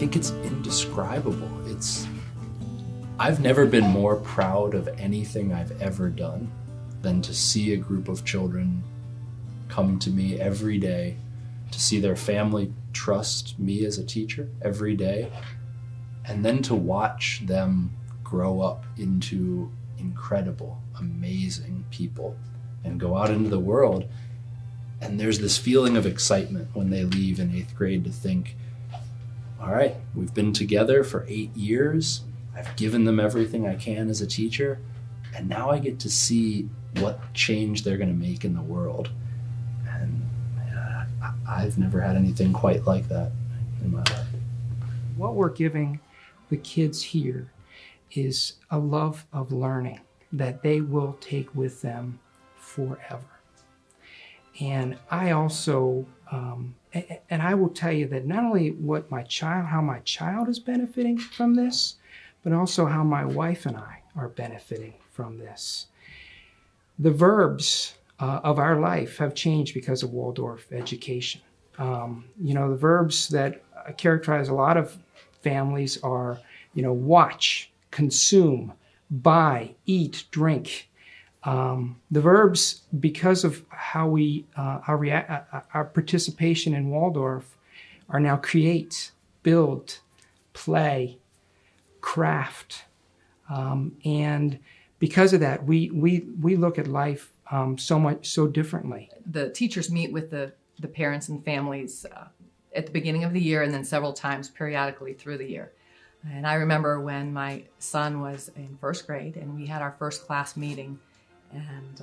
think it's indescribable. I've never been more proud of anything I've ever done than to see a group of children come to me every day, to see their family trust me as a teacher every day, and then to watch them grow up into incredible, amazing people and go out into the world. And there's this feeling of excitement when they leave in 8th grade to think, all right, we've been together for 8 years. I've given them everything I can as a teacher, and now I get to see what change they're going to make in the world. And I've never had anything quite like that in my life. What we're giving the kids here is a love of learning that they will take with them forever. And I also, and I will tell you that not only how my child is benefiting from this, but also how my wife and I are benefiting from this. The verbs of our life have changed because of Waldorf education. The verbs that characterize a lot of families are, watch, consume, buy, eat, drink. The verbs, because of how our participation in Waldorf, are now create, build, play, craft, and because of that, we look at life so differently. The teachers meet with the parents and families at the beginning of the year, and then several times periodically through the year. And I remember when my son was in 1st grade, and we had our first class meeting, and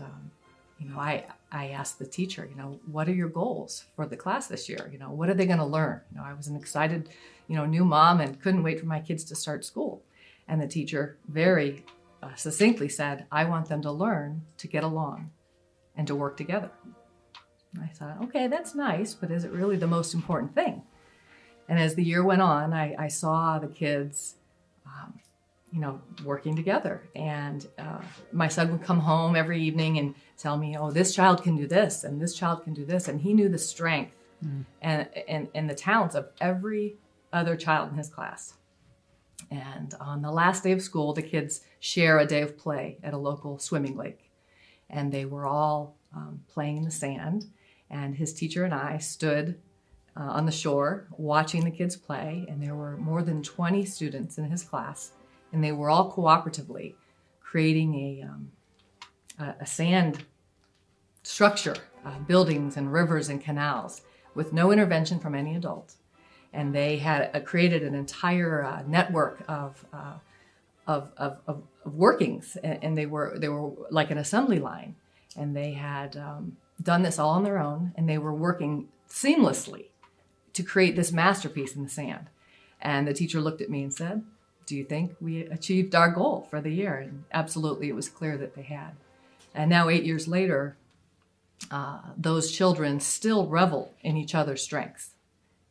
I asked the teacher, what are your goals for the class this year? What are they going to learn? I was an excited, new mom and couldn't wait for my kids to start school. And the teacher very succinctly said, I want them to learn to get along and to work together. And I thought, okay, that's nice, but is it really the most important thing? And as the year went on, I saw the kids, working together. And my son would come home every evening and tell me, oh, this child can do this, and this child can do this. And he knew the strength and the talents of every other child in his class. And on the last day of school, the kids share a day of play at a local swimming lake. And they were all playing in the sand. And his teacher and I stood on the shore watching the kids play. And there were more than 20 students in his class. And they were all cooperatively creating a sand structure, buildings and rivers and canals with no intervention from any adult. And they had created an entire network of workings, and they were like an assembly line. And they had done this all on their own, and they were working seamlessly to create this masterpiece in the sand. And the teacher looked at me and said, do you think we achieved our goal for the year? And absolutely, it was clear that they had. And now 8 years later, those children still revel in each other's strengths.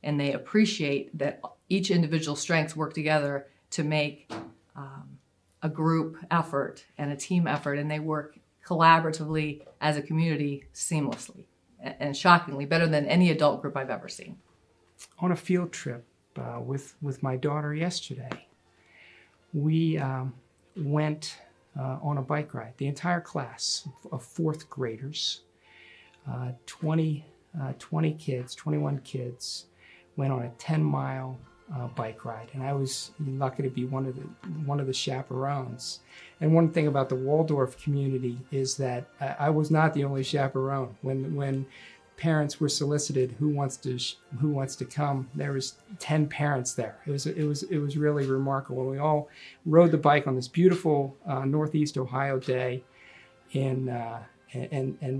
And they appreciate that each individual strengths work together to make a group effort and a team effort. And they work collaboratively as a community seamlessly and shockingly better than any adult group I've ever seen. On a field trip with my daughter yesterday, we went on a bike ride. The entire class of 4th graders, 21 kids, went on a 10-mile bike ride, and I was lucky to be one of the chaperones. And one thing about the Waldorf community is that I was not the only chaperone. When parents were solicited, who wants to come, there was 10 parents there. It was really remarkable. We all rode the bike on this beautiful Northeast Ohio day, and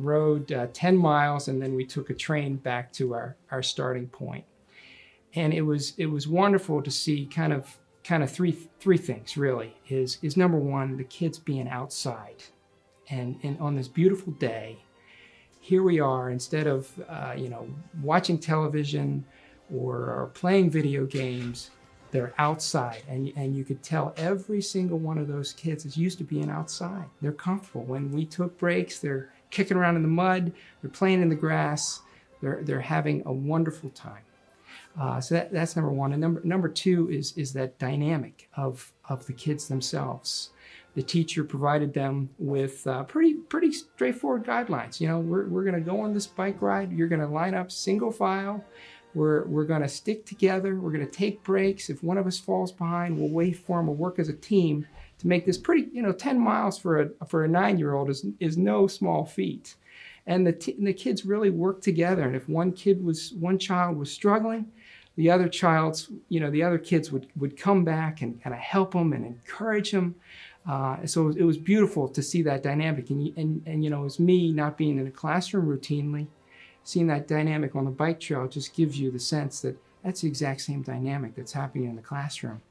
rode 10 miles, and then we took a train back to our starting point. And it was wonderful to see kind of three things really. Is number one, the kids being outside, and on this beautiful day, here we are, instead of watching television or playing video games, they're outside, and you could tell every single one of those kids is used to being outside. They're comfortable. When we took breaks, they're kicking around in the mud, they're playing in the grass, they're having a wonderful time. So that's number one. And number two is that dynamic of the kids themselves. The teacher provided them with pretty straightforward guidelines. You know, we're going to go on this bike ride. You're going to line up single file. We're going to stick together. We're going to take breaks. If one of us falls behind, we'll wait for them. We'll work as a team to make this pretty. 10 miles for a 9-year-old is no small feat. And the kids really work together. And if one child was struggling, the other kids would come back and kind of help them and encourage them. So it was beautiful to see that dynamic. And it was me not being in a classroom routinely, seeing that dynamic on the bike trail just gives you the sense that that's the exact same dynamic that's happening in the classroom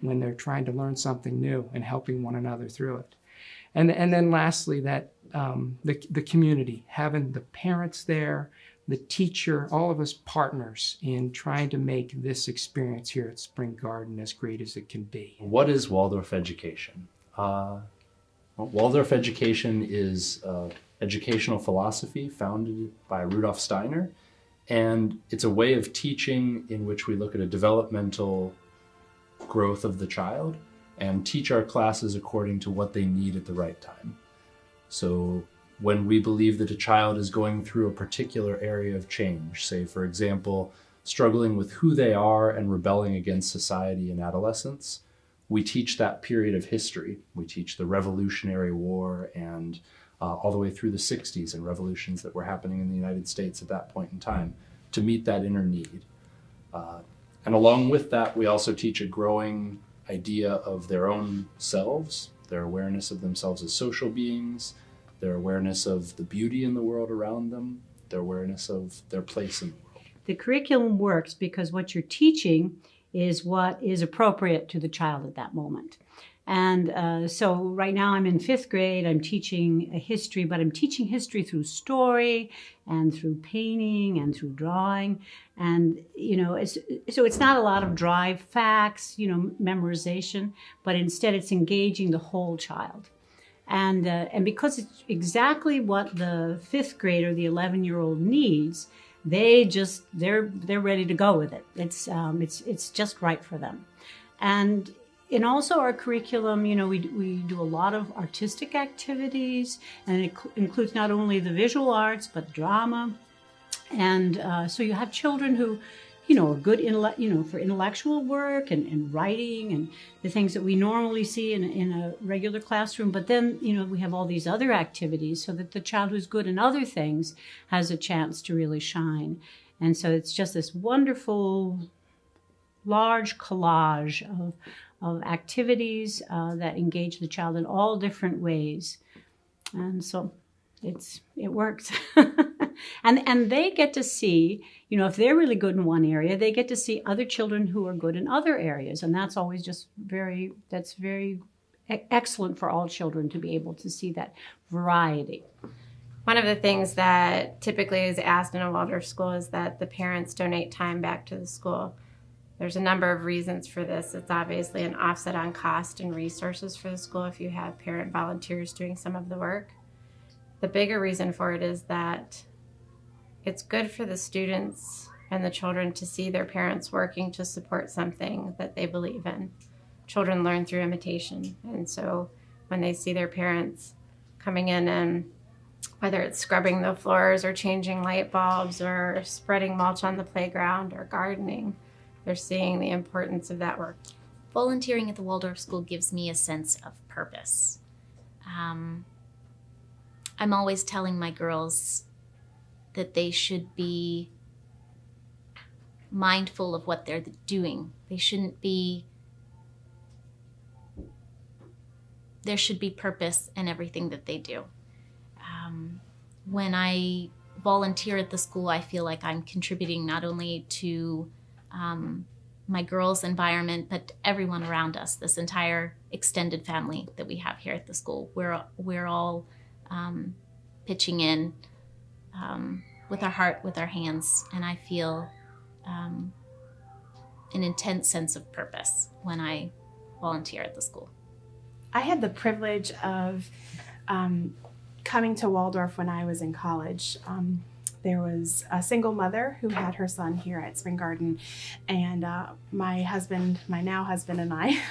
when they're trying to learn something new and helping one another through it. And then lastly, that the community, having the parents there, the teacher, all of us partners in trying to make this experience here at Spring Garden as great as it can be. What is Waldorf Education? Waldorf Education is educational philosophy founded by Rudolf Steiner, and it's a way of teaching in which we look at a developmental growth of the child and teach our classes according to what they need at the right time. So when we believe that a child is going through a particular area of change, say, for example, struggling with who they are and rebelling against society in adolescence, we teach that period of history. We teach the Revolutionary War and all the way through the 60s and revolutions that were happening in the United States at that point in time to meet that inner need. And along with that, we also teach a growing idea of their own selves, their awareness of themselves as social beings, their awareness of the beauty in the world around them, their awareness of their place in the world. The curriculum works because what you're teaching is what is appropriate to the child at that moment. And so right now I'm in 5th grade, I'm teaching a history, but I'm teaching history through story and through painting and through drawing. And, so it's not a lot of dry facts, memorization, but instead it's engaging the whole child. And because it's exactly what the 5th grader, the 11-year-old needs, they're ready to go with it. It's just right for them. And also our curriculum, we do a lot of artistic activities, and it includes not only the visual arts, but drama. And so you have children who, are good, for intellectual work and writing and the things that we normally see in a regular classroom. But then, we have all these other activities so that the child who's good in other things has a chance to really shine. And so it's just this wonderful, large collage of activities that engage the child in all different ways. And so it works. And they get to see, if they're really good in one area, they get to see other children who are good in other areas. And that's always just very excellent for all children to be able to see that variety. One of the things that typically is asked in a Waldorf school is that the parents donate time back to the school. There's a number of reasons for this. It's obviously an offset on cost and resources for the school if you have parent volunteers doing some of the work. The bigger reason for it is that it's good for the students and the children to see their parents working to support something that they believe in. Children learn through imitation. And so when they see their parents coming in and whether it's scrubbing the floors or changing light bulbs or spreading mulch on the playground or gardening, they're seeing the importance of that work. Volunteering at the Waldorf School gives me a sense of purpose. I'm always telling my girls that they should be mindful of what they're doing. There should be purpose in everything that they do. When I volunteer at the school, I feel like I'm contributing not only to my girls' environment, but everyone around us, this entire extended family that we have here at the school. We're all pitching in with our heart, with our hands, and I feel an intense sense of purpose when I volunteer at the school. I had the privilege of coming to Waldorf when I was in college. There was a single mother who had her son here at Spring Garden, and my now husband and I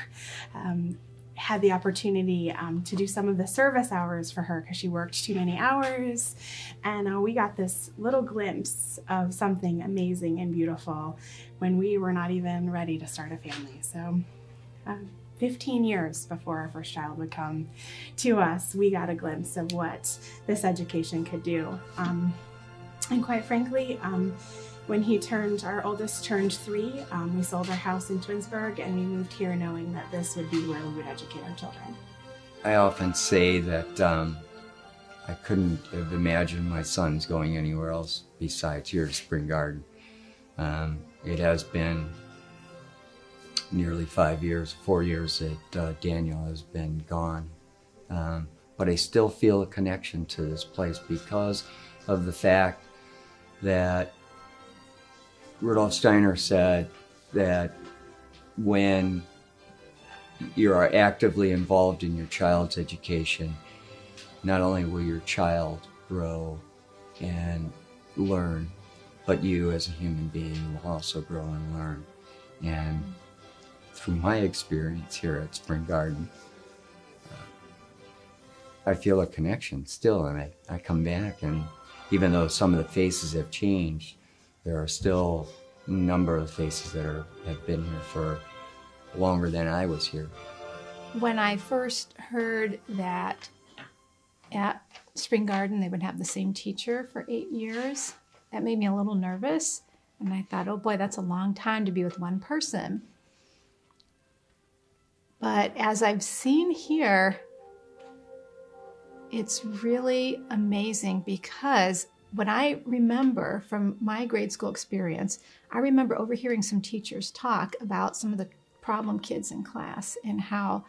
had the opportunity to do some of the service hours for her because she worked too many hours, and we got this little glimpse of something amazing and beautiful when we were not even ready to start a family. So 15 years before our first child would come to us, we got a glimpse of what this education could do. And quite frankly, when our oldest turned 3, we sold our house in Twinsburg and we moved here knowing that this would be where we would educate our children. I often say that I couldn't have imagined my sons going anywhere else besides here to Spring Garden. It has been nearly 4 years that Daniel has been gone. But I still feel a connection to this place because of the fact that Rudolf Steiner said that when you are actively involved in your child's education, not only will your child grow and learn, but you as a human being will also grow and learn. And through my experience here at Spring Garden, I feel a connection still, and I come back, and even though some of the faces have changed, there are still a number of faces that have been here for longer than I was here. When I first heard that at Spring Garden they would have the same teacher for 8 years, that made me a little nervous. And I thought, oh boy, that's a long time to be with one person. But as I've seen here, it's really amazing because what I remember from my grade school experience, I remember overhearing some teachers talk about some of the problem kids in class and how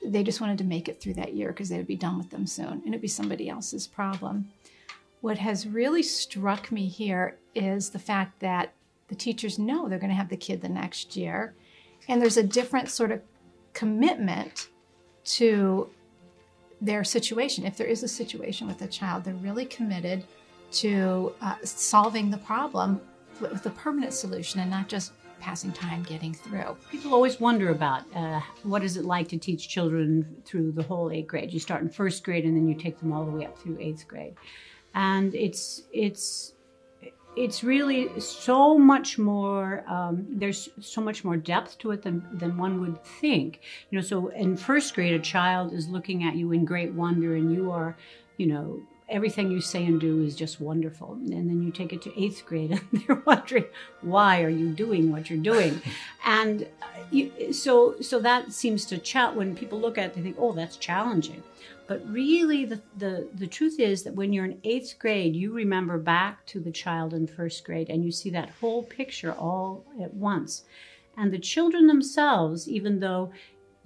they just wanted to make it through that year because they would be done with them soon and it'd be somebody else's problem. What has really struck me here is the fact that the teachers know they're going to have the kid the next year, and there's a different sort of commitment to their situation. If there is a situation with a child, they're really committed to solving the problem with a permanent solution and not just passing time getting through. People always wonder about what is it like to teach children through the whole 8th grade. You start in 1st grade and then you take them all the way up through 8th grade. And it's really so much more, there's so much more depth to it than one would think. You know, so in 1st grade, a child is looking at you in great wonder and you are, you know, everything you say and do is just wonderful. And then you take it to 8th grade and they're wondering, why are you doing what you're doing? And so that seems to, when people look at it, they think, oh, that's challenging. But really, the truth is that when you're in 8th grade, you remember back to the child in 1st grade and you see that whole picture all at once. And the children themselves, even though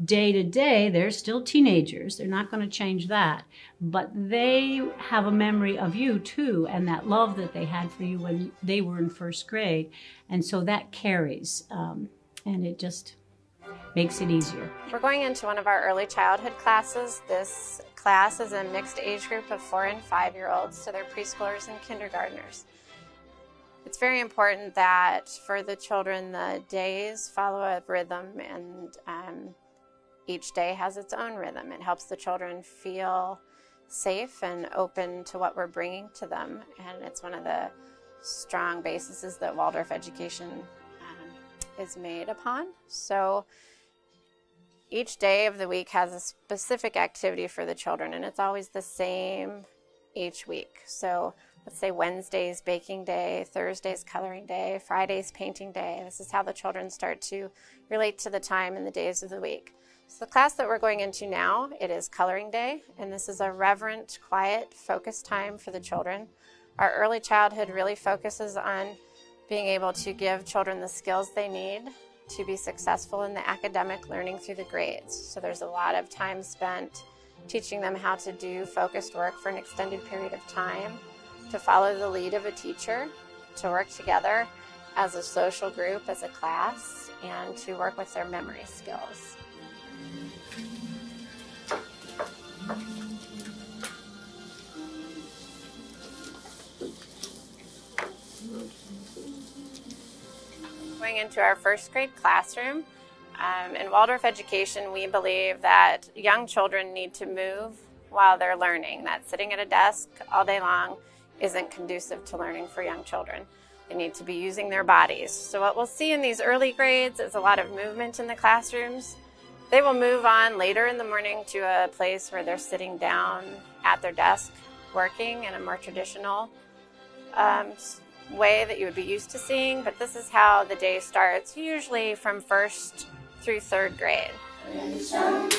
day to day, they're still teenagers. They're not going to change that. But they have a memory of you, too, and that love that they had for you when they were in 1st grade. And so that carries, and it just makes it easier. We're going into one of our early childhood classes. This class is a mixed age group of 4 and 5-year-olds, so they're preschoolers and kindergartners. It's very important that for the children, the days follow a rhythm, and each day has its own rhythm. It helps the children feel safe and open to what we're bringing to them, and it's one of the strong bases that Waldorf Education is made upon. So each day of the week has a specific activity for the children, and it's always the same each week. So let's say Wednesday's baking day, Thursday's coloring day, Friday's painting day. This is how the children start to relate to the time and the days of the week. So the class that we're going into now, it is coloring day, and this is a reverent, quiet, focused time for the children. Our early childhood really focuses on being able to give children the skills they need to be successful in the academic learning through the grades. So there's a lot of time spent teaching them how to do focused work for an extended period of time, to follow the lead of a teacher, to work together as a social group, as a class, and to work with their memory skills. Going into our first grade classroom, in Waldorf Education, we believe that young children need to move while they're learning. That sitting at a desk all day long isn't conducive to learning for young children. They need to be using their bodies. So what we'll see in these early grades is a lot of movement in the classrooms. They will move on later in the morning to a place where they're sitting down at their desk working in a more traditional way that you would be used to seeing, but this is how the day starts, usually from 1st through 3rd grade. Sun,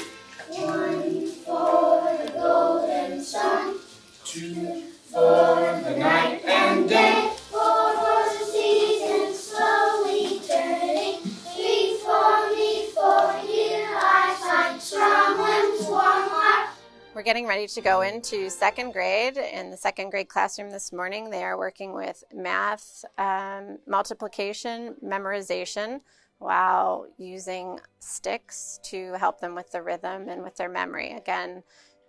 1 for the golden sun, 2 for the night and day, 4 for the seasons slowly turning, 3 for me, for here I find strong limbs, warm heart. We're getting ready to go into 2nd grade. In the 2nd grade classroom this morning, they are working with math, multiplication, memorization, while using sticks to help them with the rhythm and with their memory. Again,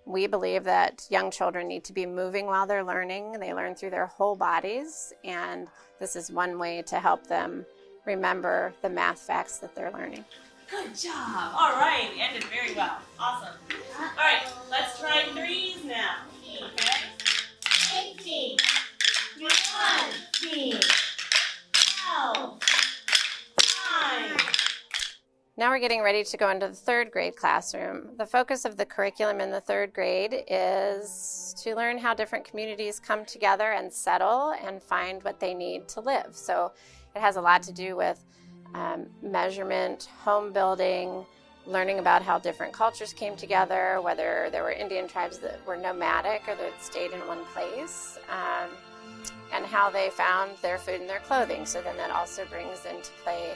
we believe that young children need to be moving while they're learning. They learn through their whole bodies, and this is one way to help them remember the math facts that they're learning. Good job. All right, we ended very well. Awesome. All right, let's try 3s now. Okay. 18, 20, 12, 9. Now we're getting ready to go into the 3rd grade classroom. The focus of the curriculum in the 3rd grade is to learn how different communities come together and settle and find what they need to live. So it has a lot to do with measurement, home building, learning about how different cultures came together, whether there were Indian tribes that were nomadic or that stayed in one place, and how they found their food and their clothing. So then that also brings into play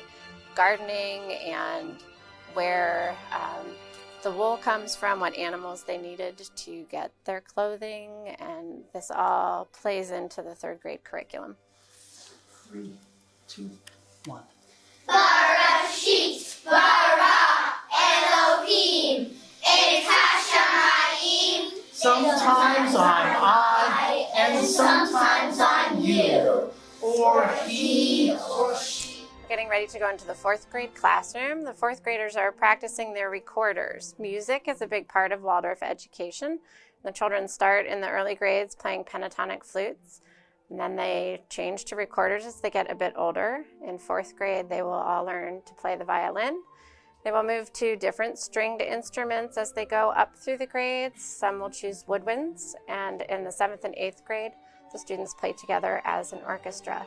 gardening and where the wool comes from, what animals they needed to get their clothing, and this all plays into the 3rd grade curriculum. 3, 2, 1. Barashit, Bara, Elohim, Echad Shamayim. Sometimes I'm I, and sometimes I'm you, or he, or she. Getting ready to go into the 4th grade classroom. The 4th graders are practicing their recorders. Music is a big part of Waldorf Education. The children start in the early grades playing pentatonic flutes, and then they change to recorders as they get a bit older. In 4th grade, they will all learn to play the violin. They will move to different stringed instruments as they go up through the grades. Some will choose woodwinds, and in the 7th and 8th grade, the students play together as an orchestra.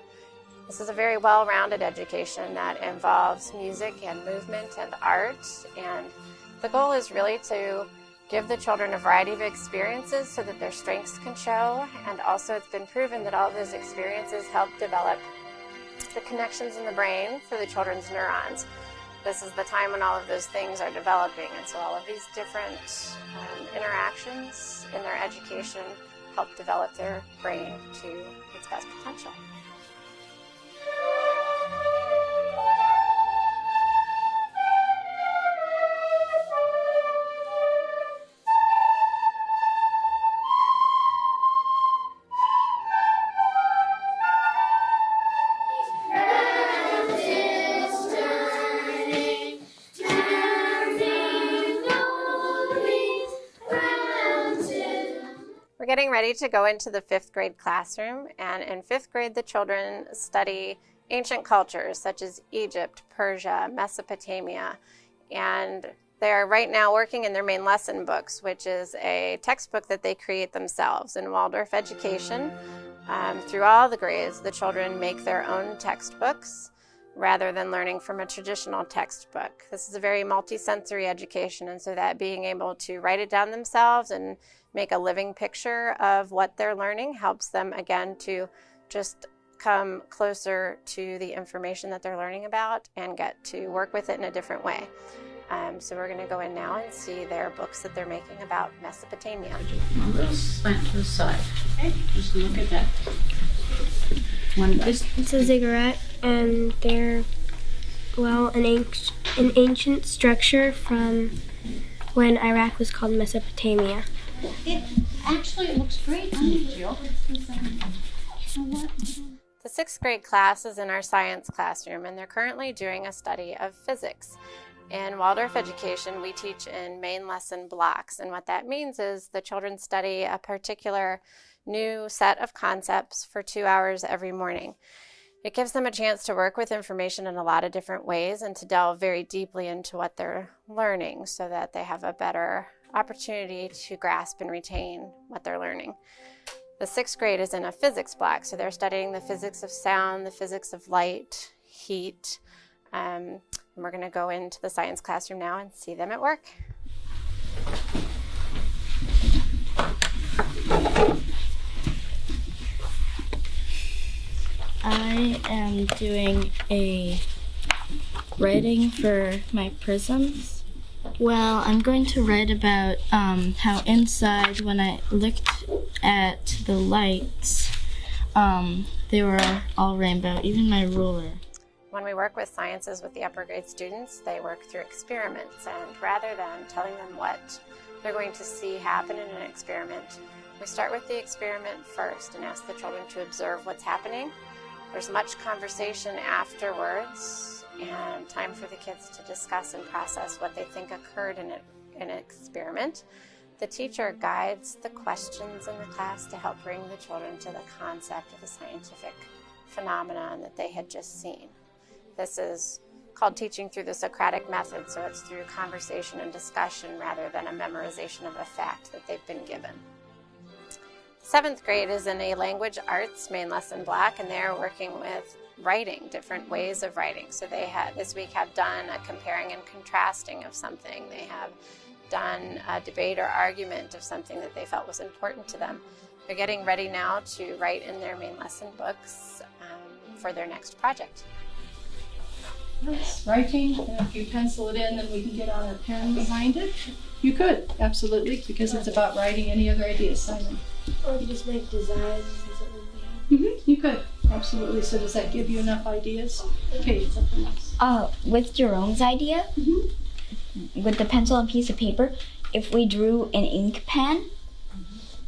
This is a very well-rounded education that involves music and movement and art, and the goal is really to give the children a variety of experiences so that their strengths can show, and also it's been proven that all of those experiences help develop the connections in the brain for the children's neurons. This is the time when all of those things are developing, and so all of these different interactions in their education help develop their brain to its best potential. We're getting ready to go into the 5th grade classroom, and in 5th grade the children study ancient cultures such as Egypt, Persia, Mesopotamia, and they are right now working in their main lesson books, which is a textbook that they create themselves. In Waldorf Education, through all the grades, the children make their own textbooks rather than learning from a traditional textbook. This is a very multi-sensory education, and so that being able to write it down themselves and make a living picture of what they're learning helps them, again, to just come closer to the information that they're learning about and get to work with it in a different way. So we're going to go in now and see their books that they're making about Mesopotamia. A little slant to the side. Okay, just look at that. It's a ziggurat, and they're, well, an ancient structure from when Iraq was called Mesopotamia. It actually looks great on you, Jill. You know what? The 6th grade class is in our science classroom, and they're currently doing a study of physics. In Waldorf Education, we teach in main lesson blocks, and what that means is the children study a particular new set of concepts for 2 hours every morning. It gives them a chance to work with information in a lot of different ways and to delve very deeply into what they're learning so that they have a better opportunity to grasp and retain what they're learning. The 6th grade is in a physics block, so they're studying the physics of sound, the physics of light, heat, and we're going to go into the science classroom now and see them at work. I am doing a writing for my prisms. Well, I'm going to write about how inside, when I looked at the lights, they were all rainbow, even my ruler. When we work with sciences with the upper grade students, they work through experiments, and rather than telling them what they're going to see happen in an experiment, we start with the experiment first and ask the children to observe what's happening. There's much conversation afterwards and time for the kids to discuss and process what they think occurred in an experiment. The teacher guides the questions in the class to help bring the children to the concept of the scientific phenomenon that they had just seen. This is called teaching through the Socratic method, so it's through conversation and discussion rather than a memorization of a fact that they've been given. 7th grade is in a language arts main lesson block, and they're working with writing, different ways of writing. So they this week have done a comparing and contrasting of something. They have done a debate or argument of something that they felt was important to them. They're getting ready now to write in their main lesson books for their next project. Yes, writing, and if you pencil it in, then we can get on a pen behind it. You could, absolutely, because it's about writing. Any other ideas, Simon? Or you could just make designs. You could, absolutely. So does that give you enough ideas? Okay, something else. With Jerome's idea, with the pencil and piece of paper, if we drew an ink pen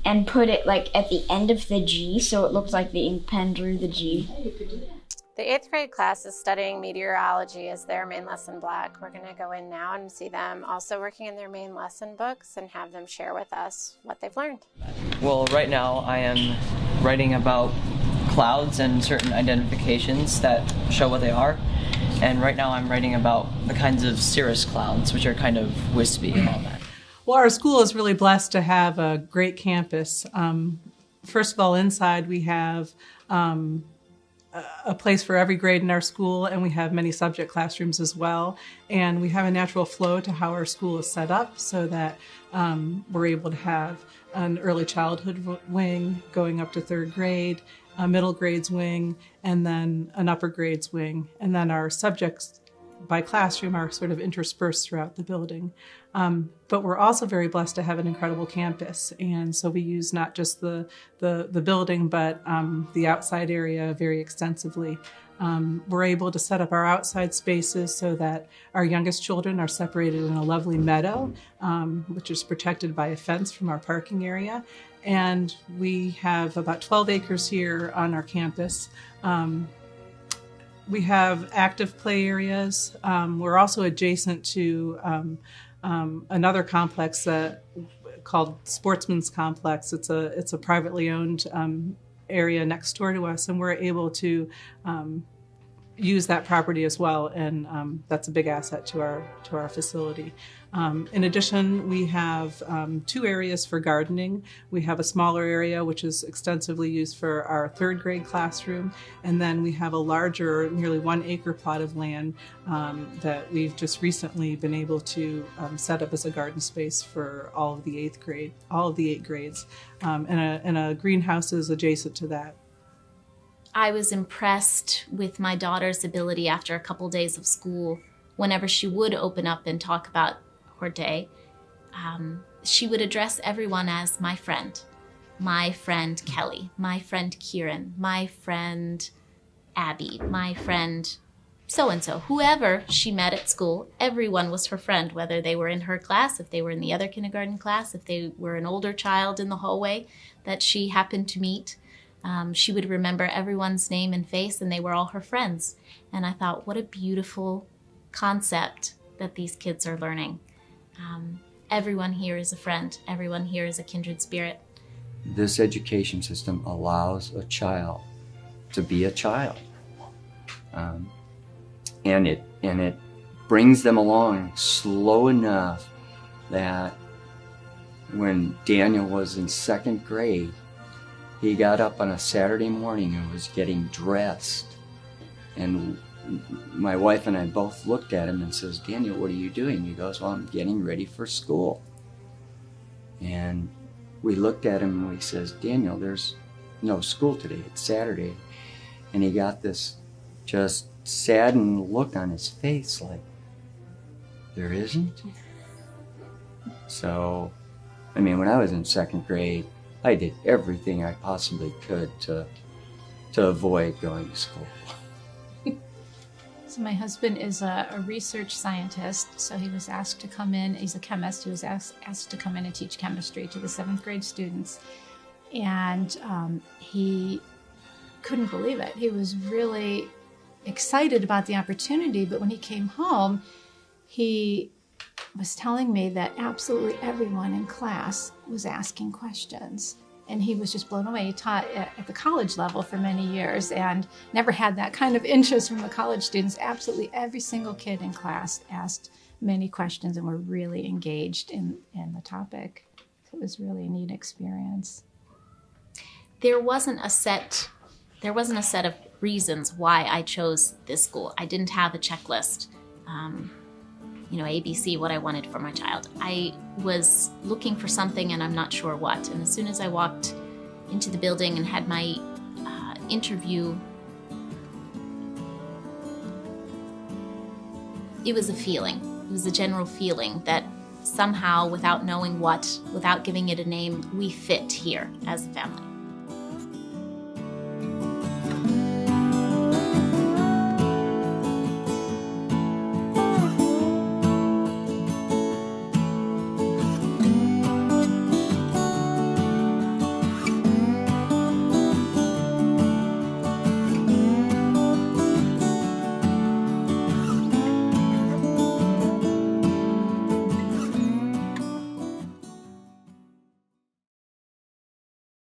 and put it like at the end of the G, so it looks like the ink pen drew the G. The 8th grade class is studying meteorology as their main lesson block. We're going to go in now and see them also working in their main lesson books and have them share with us what they've learned. Well, right now I am writing about clouds and certain identifications that show what they are. And right now I'm writing about the kinds of cirrus clouds, which are kind of wispy and all that. Well, our school is really blessed to have a great campus. First of all, inside we have a place for every grade in our school, and we have many subject classrooms as well. And we have a natural flow to how our school is set up so that we're able to have an early childhood wing going up to 3rd grade, a middle grades wing, and then an upper grades wing. And then our subjects by classroom are sort of interspersed throughout the building. But we're also very blessed to have an incredible campus. And so we use not just the building, but the outside area very extensively. We're able to set up our outside spaces so that our youngest children are separated in a lovely meadow, which is protected by a fence from our parking area. And we have about 12 acres here on our campus. We have active play areas. We're also adjacent to another complex called Sportsman's Complex. It's a privately owned area next door to us, and we're able to use that property as well, and that's a big asset to our facility. In addition, we have 2 areas for gardening. We have a smaller area which is extensively used for our 3rd grade classroom, and then we have a larger, nearly 1 acre plot of land that we've just recently been able to set up as a garden space for all of the 8 grades, and a greenhouse is adjacent to that. I was impressed with my daughter's ability after a couple days of school. Whenever she would open up and talk about her day, she would address everyone as my friend Kelly, my friend Kieran, my friend Abby, my friend so-and-so. Whoever she met at school, everyone was her friend, whether they were in her class, if they were in the other kindergarten class, if they were an older child in the hallway that she happened to meet. She would remember everyone's name and face, and they were all her friends. And I thought, what a beautiful concept that these kids are learning. Everyone here is a friend. Everyone here is a kindred spirit. This education system allows a child to be a child. And it brings them along slow enough that when Daniel was in 2nd grade, he got up on a Saturday morning and was getting dressed. And my wife and I both looked at him and says, "Daniel, what are you doing?" He goes, "Well, I'm getting ready for school." And we looked at him and we says, "Daniel, there's no school today. It's Saturday." And he got this just saddened look on his face like, "There isn't?" So, I mean, when I was in 2nd grade, I did everything I possibly could to avoid going to school. So my husband is a research scientist, so he was asked to come in. He's a chemist. He was asked to come in and teach chemistry to the 7th grade students. And he couldn't believe it. He was really excited about the opportunity, but when he came home, he was telling me that absolutely everyone in class was asking questions. And he was just blown away. He taught at the college level for many years and never had that kind of interest from the college students. Absolutely every single kid in class asked many questions and were really engaged in the topic. So it was really a neat experience. There wasn't a set of reasons why I chose this school. I didn't have a checklist. ABC, what I wanted for my child. I was looking for something and I'm not sure what. And as soon as I walked into the building and had my interview, it was a feeling. It was a general feeling that somehow, without knowing what, without giving it a name, we fit here as a family.